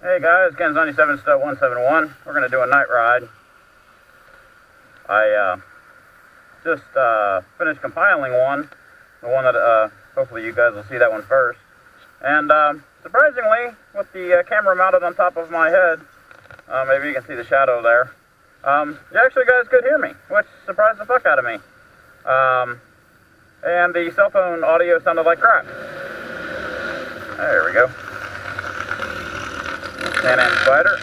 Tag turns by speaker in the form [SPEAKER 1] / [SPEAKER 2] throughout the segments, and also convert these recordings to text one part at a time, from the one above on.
[SPEAKER 1] Hey guys, Ken's 97 Stud 171. We're going to do a night ride. I just finished compiling one, the one that hopefully you guys will see that one first. And surprisingly, with the camera mounted on top of my head, maybe you can see the shadow there, you actually guys could hear me, which surprised the fuck out of me. And the cell phone audio sounded like crap. There we go. Can-Am Spider.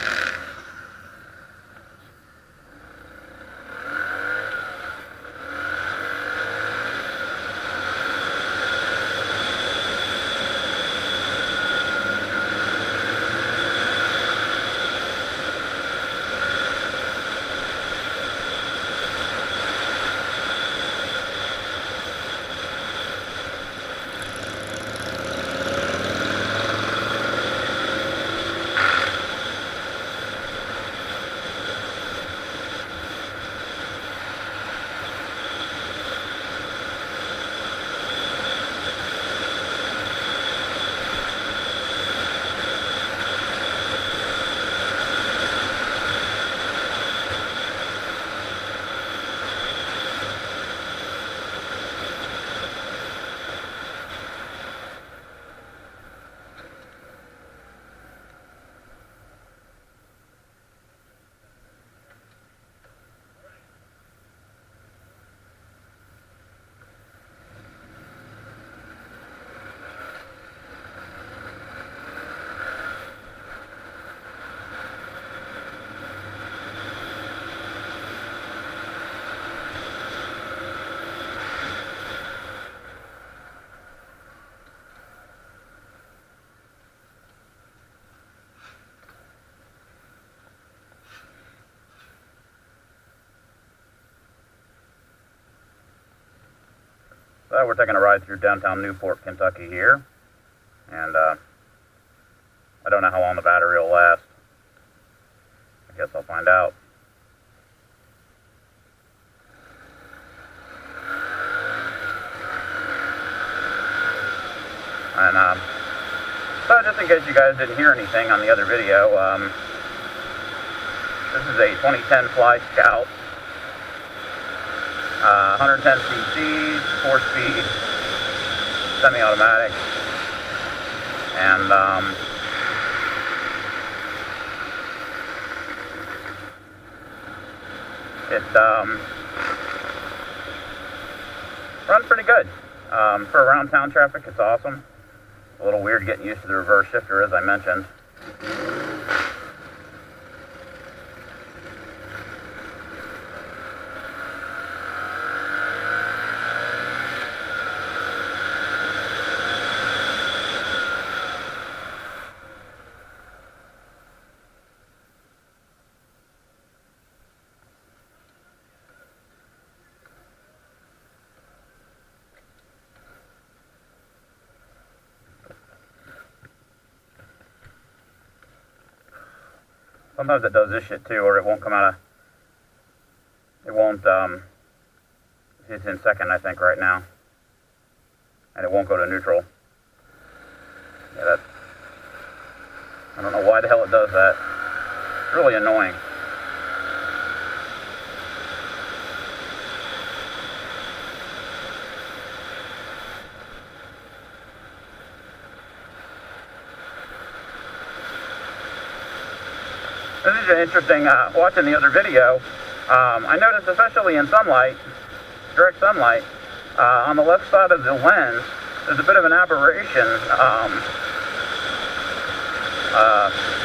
[SPEAKER 1] So we're taking a ride through downtown Newport, Kentucky here, and I don't know how long the battery will last. I guess I'll find out. And so just in case you guys didn't hear anything on the other video, this is a 2010 Fly Scout. 110 cc's, 4-speed, semi-automatic, and it runs pretty good. For around town traffic, it's awesome. A little weird getting used to the reverse shifter, as I mentioned. Sometimes it does this shit too, or it won't come out of, it won't, it's in second I think right now, and it won't go to neutral. Yeah, that, I don't know why the hell it does that. It's really annoying. This is interesting, watching the other video, I noticed especially in sunlight, direct sunlight, on the left side of the lens, there's a bit of an aberration, kind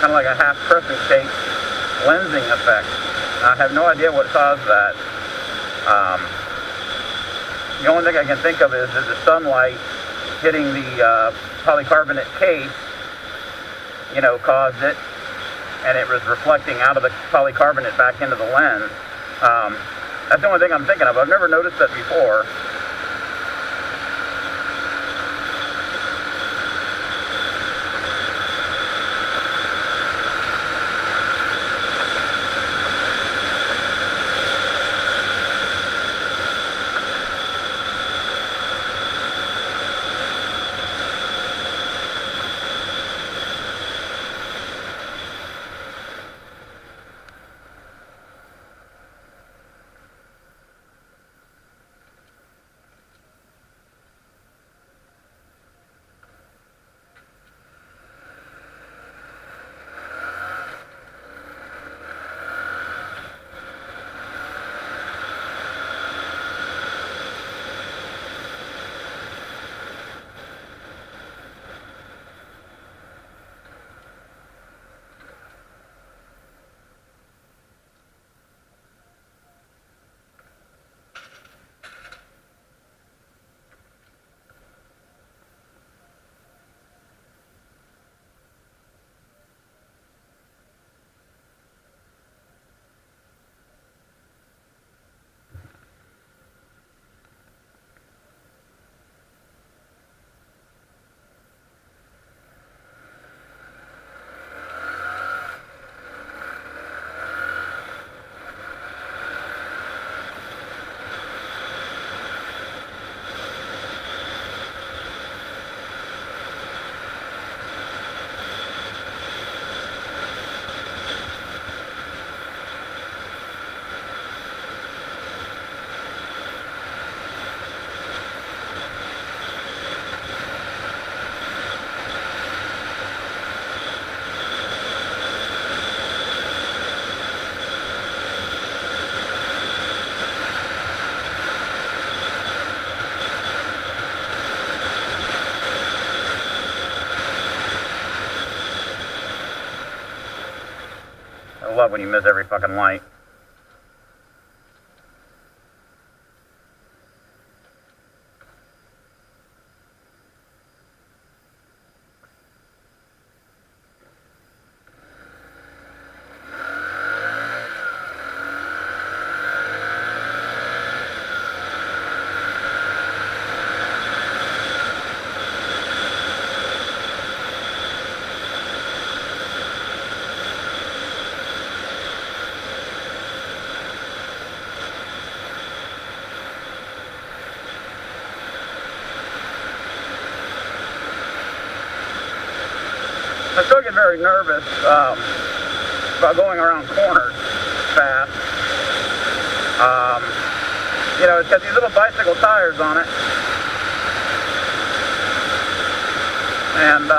[SPEAKER 1] of like a half crescent shape lensing effect. I have no idea what caused that. The only thing I can think of is that the sunlight hitting the polycarbonate case, you know, caused it. And it was reflecting out of the polycarbonate back into the lens. That's the only thing I'm thinking of. I've never noticed that before. I love when you miss every fucking light. I still get very nervous about going around corners fast. You know, it's got these little bicycle tires on it. And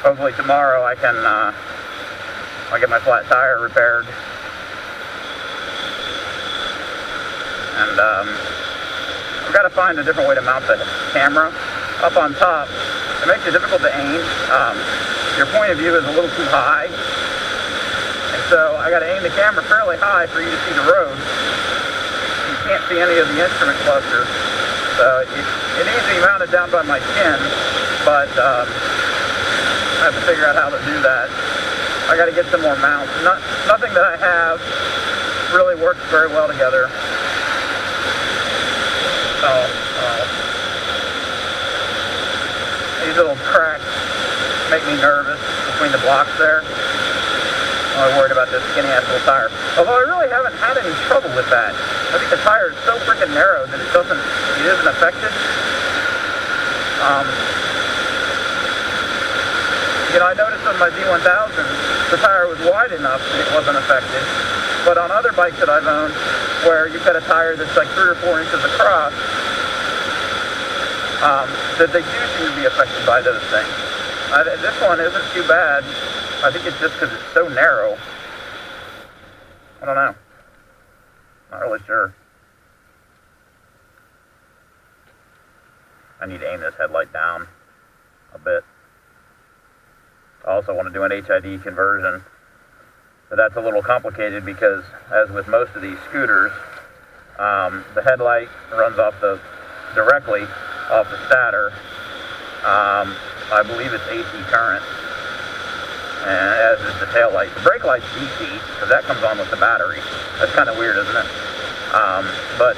[SPEAKER 1] hopefully tomorrow I can I'll get my flat tire repaired. And I've got to find a different way to mount the camera. Up on top, it makes it difficult to aim. Your point of view is a little too high. And so I got to aim the camera fairly high for you to see the road. You can't see any of the instrument clusters. So it needs to be mounted down by my chin, but I have to figure out how to do that. I got to get some more mounts. Nothing that I have really works very well together. So these little cracks make me nervous between the blocks there. I'm worried about this skinny ass little tire. Although I really haven't had any trouble with that. I think the tire is so freaking narrow that it isn't affected. You know, I noticed on my Z1000, the tire was wide enough that it wasn't affected. But on other bikes that I've owned, where you've got a tire that's like 3 or 4 inches across, that they do seem to be affected by those things. This one isn't too bad. I think it's just because it's so narrow. I don't know. Not really sure. I need to aim this headlight down a bit. I also want to do an HID conversion, but that's a little complicated because, as with most of these scooters, the headlight runs directly off the stator. I believe it's AC current, and as is the tail light. The brake light's DC, because that comes on with the battery. That's kind of weird, isn't it? But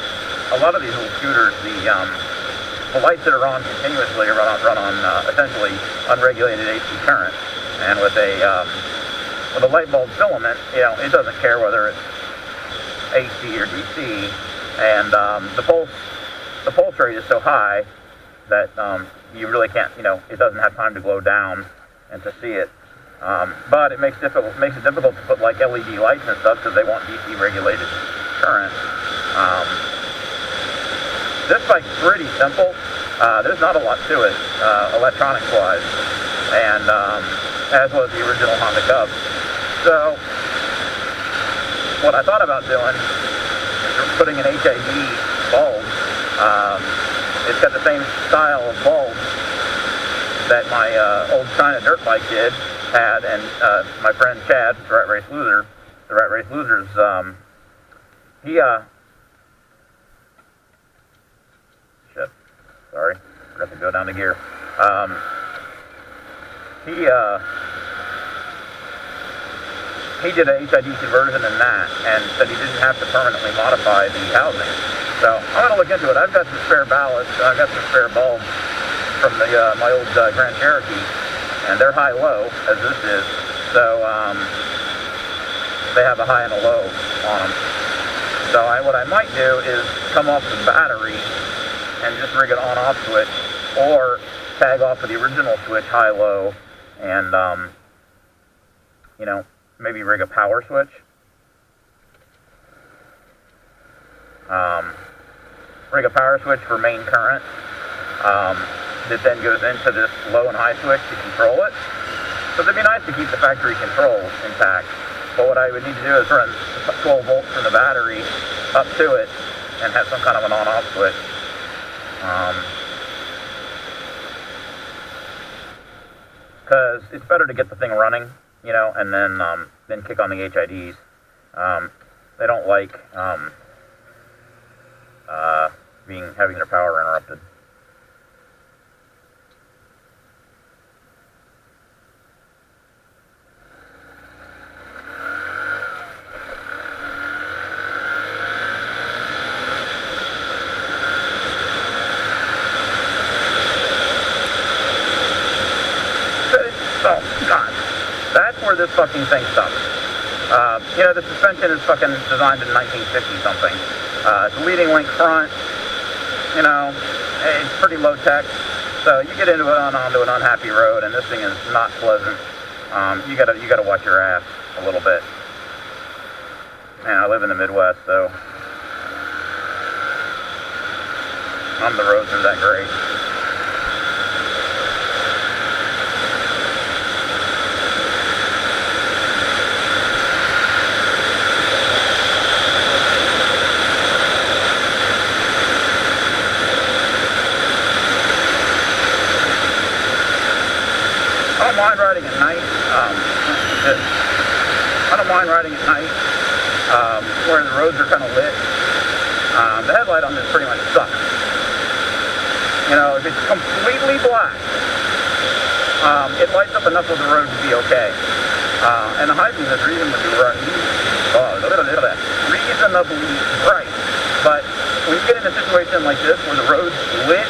[SPEAKER 1] a lot of these little scooters, the lights that are on continuously run on essentially unregulated AC current. And with a light bulb filament, you know, it doesn't care whether it's AC or DC. And the pulse rate is so high that you really can't, you know, it doesn't have time to glow down and to see it. But it makes it difficult to put like LED lights and stuff because they want DC regulated current. This bike's pretty simple. There's not a lot to it, electronics wise, and as was the original Honda Cub. So what I thought about doing putting an HID bulb. It's got the same style of bulb that my old China dirt bike had, and my friend Chad, the Rat Race Losers, shit, sorry, forgot to go down to gear. He did a HID conversion in that, and said he didn't have to permanently modify the housing. So I'm gonna look into it. I've got some spare ballast, I've got some spare bulbs from my old Grand Cherokee, and they're high-low, as this is. So they have a high and a low on them. So what I might do is come off the battery and just rig an on-off switch, or tag off of the original switch high-low, and you know, maybe rig a power switch. Rig a power switch for main current. That then goes into this low and high switch to control it. So it'd be nice to keep the factory controls intact. But what I would need to do is run 12 volts from the battery up to it and have some kind of an on-off switch. Because it's better to get the thing running, you know, and then kick on the HIDs. They don't like having their power interrupted. Oh, God. That's where this fucking thing sucks. You know, the suspension is fucking designed in 1950 something. It's a leading link front. You know, it's pretty low tech. So you get into it onto an unhappy road, and this thing is not pleasant. You gotta watch your ass a little bit. And I live in the Midwest, so the roads are that great. I don't mind riding at night. I don't mind riding at night where the roads are kind of lit. The headlight on this pretty much sucks. You know, if it's completely black, it lights up enough of the road to be okay. And the high beam is reasonably bright. Reasonably bright. But when you get in a situation like this where the road's lit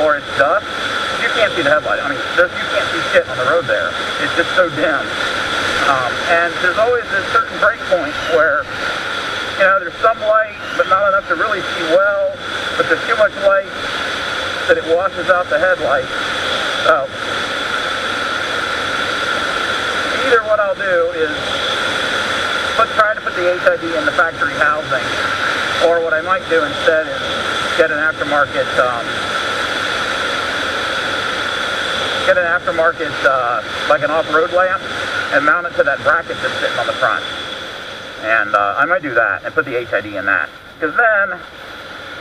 [SPEAKER 1] or it's dusk, you can't see the headlight. I mean, you can't see shit on the road there. It's just so dim. And there's always this certain break point where, you know, there's some light, but not enough to really see well, but there's too much light that it washes out the headlight. So, either what I'll do is try to put the HID in the factory housing, or what I might do instead is get an aftermarket like an off-road lamp, and mount it to that bracket that's sitting on the front. And I might do that and put the HID in that, because then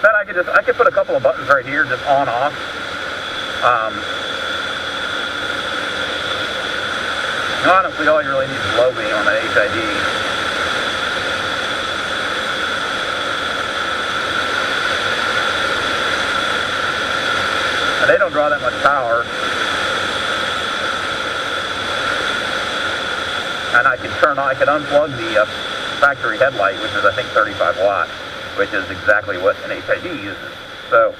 [SPEAKER 1] I could put a couple of buttons right here, just on off. Honestly, all you really need is low beam on the HID. And they don't draw that much power. And I could unplug the factory headlight, which is I think 35 watts, which is exactly what an HID uses. So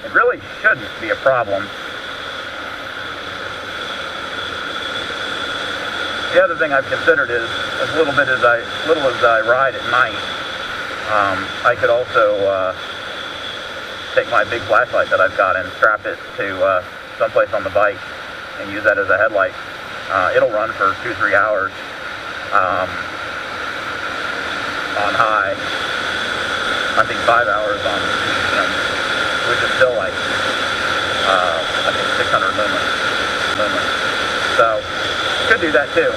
[SPEAKER 1] it really shouldn't be a problem. The other thing I've considered is, as little as I ride at night, I could also take my big flashlight that I've got and strap it to someplace on the bike and use that as a headlight. It'll run for 2-3 hours on high. I think 5 hours on medium, which is still like I think 600 lumens. So could do that too.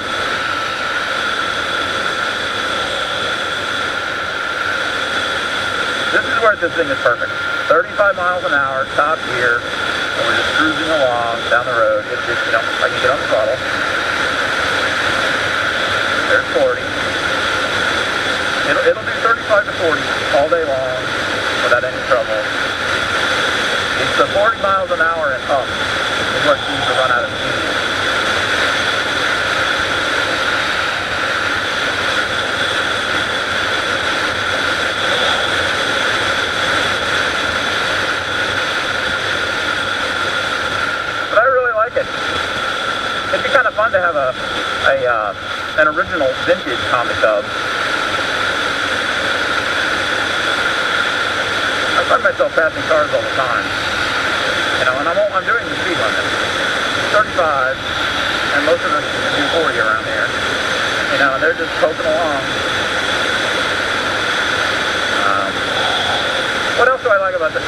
[SPEAKER 1] where this thing is perfect. 35 miles an hour, top gear, and we're just cruising along down the road. It's just, you know, I can get on the throttle. There's 40. It'll do 35 to 40 all day long without any trouble. It's the 40 miles an hour and up is what seems to run out of steam. But I really like it. It'd be kind of fun to have an original vintage Tommy Tub. I find myself passing cars all the time, you know, and I'm doing the speed limit, 35, and most of them do 40 around here, you know, and they're just poking along. What else do I like about this?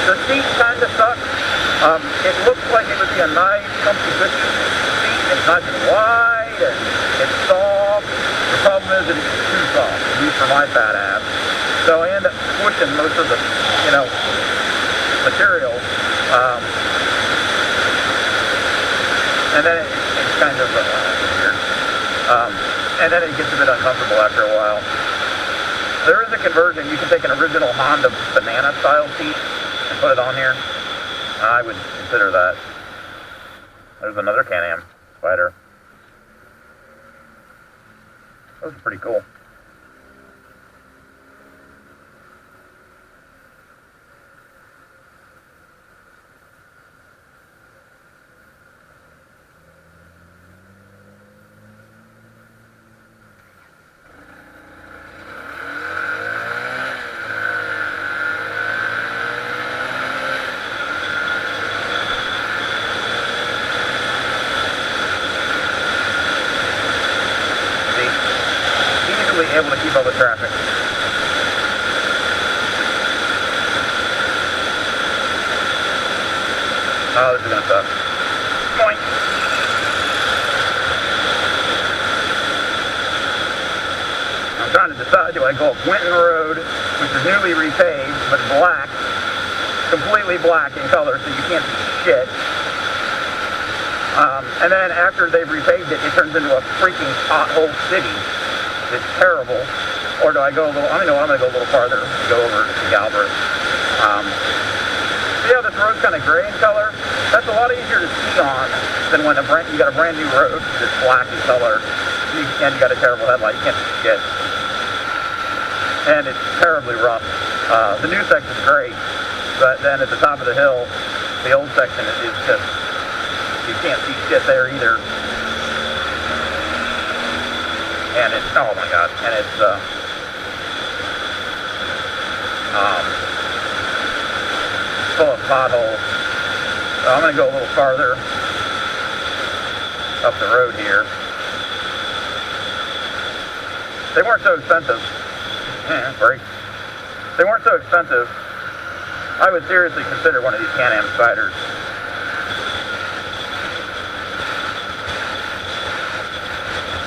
[SPEAKER 1] The seat kind of sucks. It looks like it would be a nice, comfy, cushy seat. It's nice and wide, and it's soft. The problem is that it's too soft, at least for my fat ass. So I end up pushing most of the, you know, material. And then it's kind of weird. And then it gets a bit uncomfortable after a while. There is a conversion. You can take an original Honda banana style seat and put it on here. I would consider that. There's another Can-Am Spyder. Those are pretty cool. Able to keep all the traffic. Oh, this is gonna suck. Boink. I'm trying to decide, do I go up Winton Road, which is newly repaved, but black, completely black in color, so you can't see shit. And then after they've repaved it, it turns into a freaking pothole city. It's terrible. Or do I go a little, I don't know, I'm going to go a little farther, go over to Galbraith. See how this road's kind of gray in color? That's a lot easier to see on than when you got a brand new road that's black in color, and you got a terrible headlight, you can't see shit. And it's terribly rough. The new section's great, but then at the top of the hill, the old section is just, you can't see shit there either. And it's, oh my god, and it's, full of potholes. So I'm going to go a little farther up the road here. They weren't so expensive. Break. They weren't so expensive. I would seriously consider one of these Can-Am Spyders.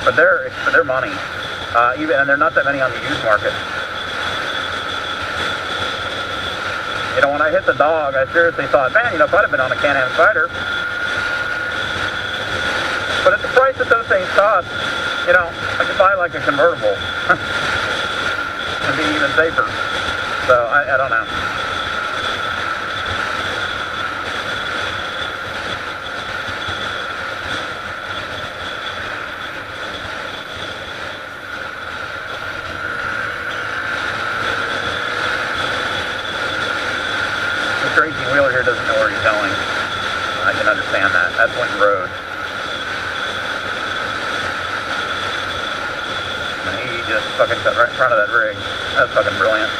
[SPEAKER 1] But they're money, and they're not that many on the used market. You know, when I hit the dog, I seriously thought, man, you know, if I'd have been on a Can-Am Spyder. But at the price that those things cost, you know, I could buy like a convertible and be even safer. So I don't know. Mr. 18-wheeler here doesn't know where he's going. I can understand that. That's Winton Road. And he just fucking cut right in front of that rig. That's fucking brilliant.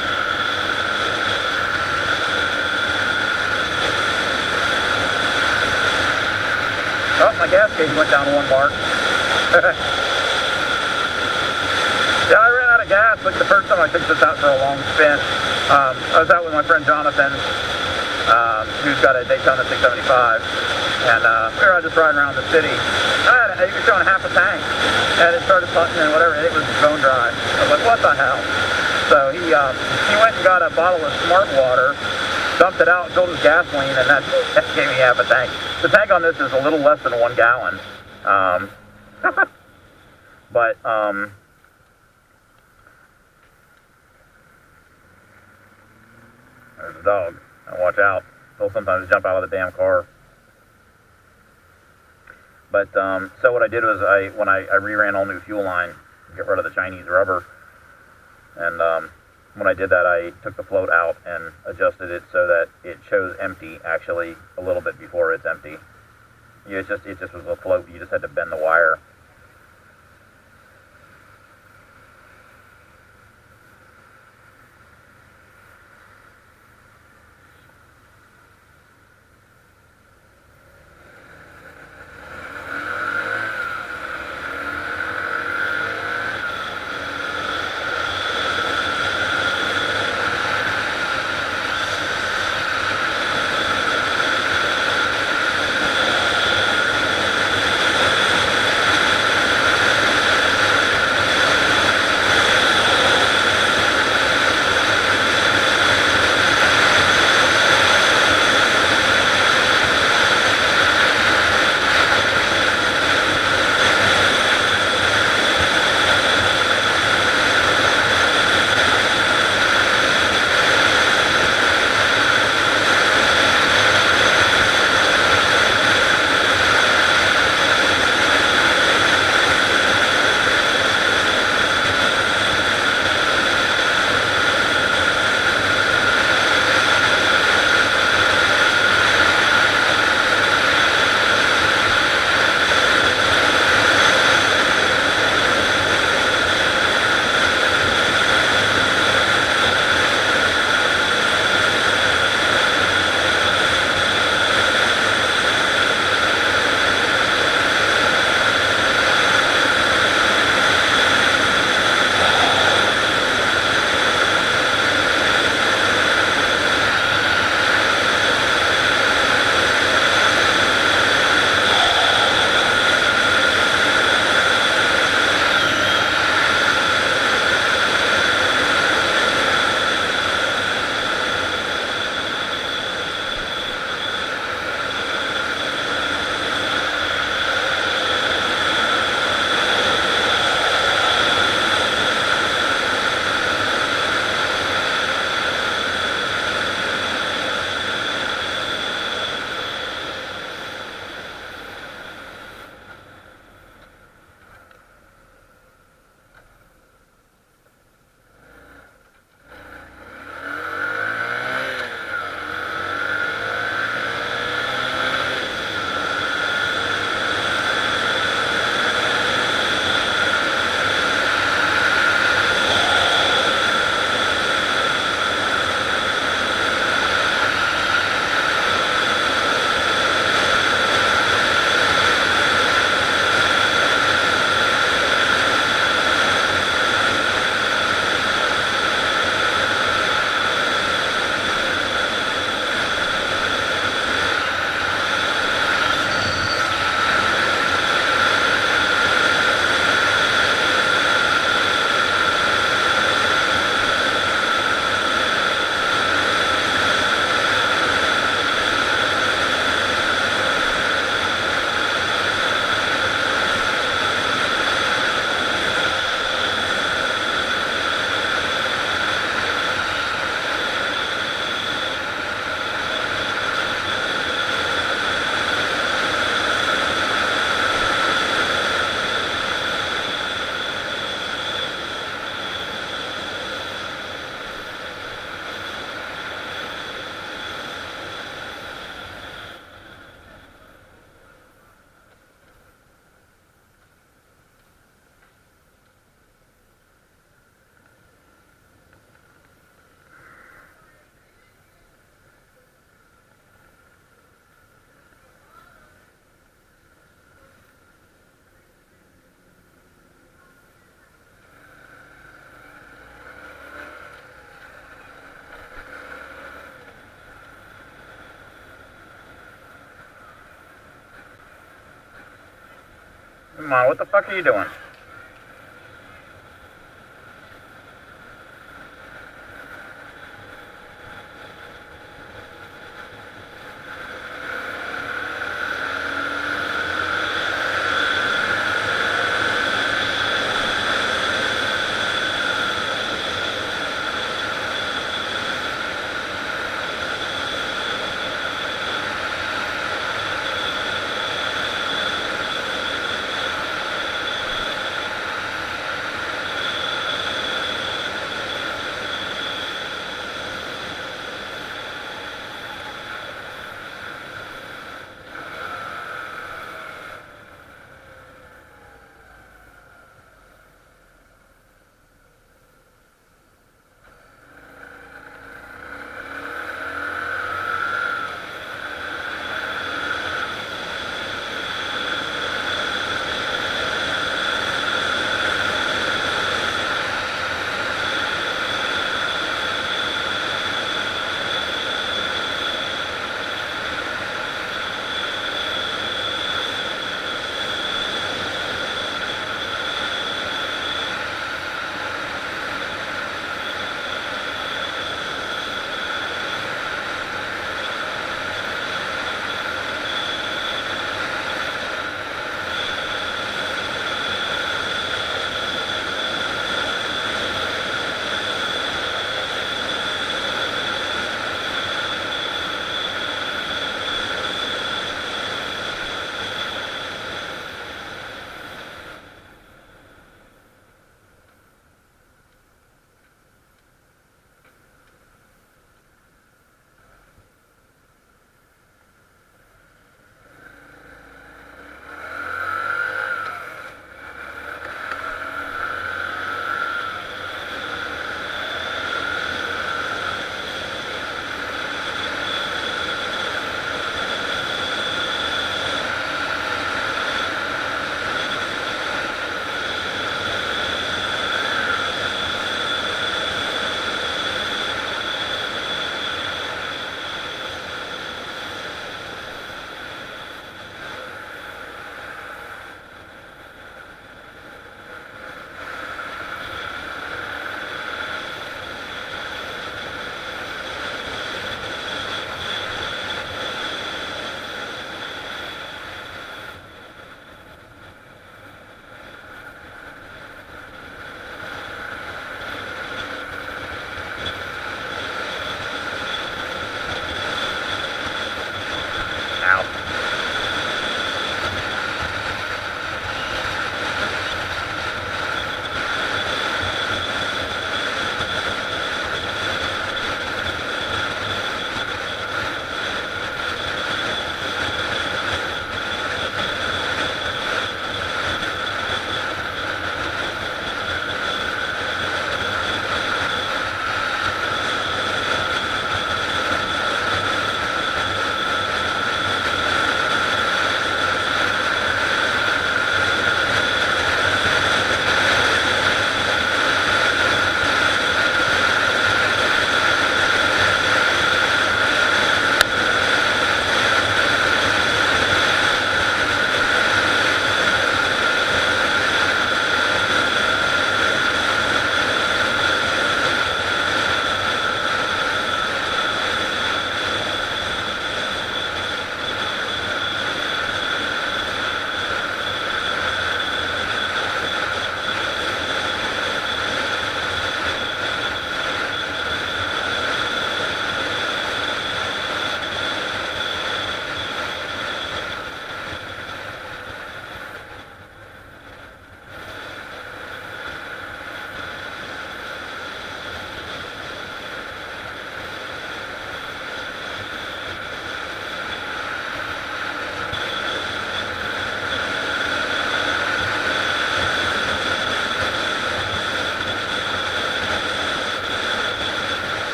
[SPEAKER 1] Oh, my gas gauge went down one mark. Yeah, I ran out of gas like the first time I took this out for a long spin. I was out with my friend Jonathan, who's got a Daytona 675, and we were out just riding around the city. It was showing half a tank, and it started putting and whatever, and it was bone dry. I was like, what the hell? So he went and got a bottle of Smart Water, dumped it out, filled his gasoline, and that gave me half a tank. The tank on this is a little less than 1 gallon. But there's a dog. Now watch out. He'll sometimes jump out of the damn car. But so what I did was when I reran all new fuel line, get rid of the Chinese rubber, and when I did that, I took the float out and adjusted it so that it shows empty actually a little bit before it's empty. It just was a float. You just had to bend the wire. Come on, what the fuck are you doing?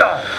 [SPEAKER 1] Oh.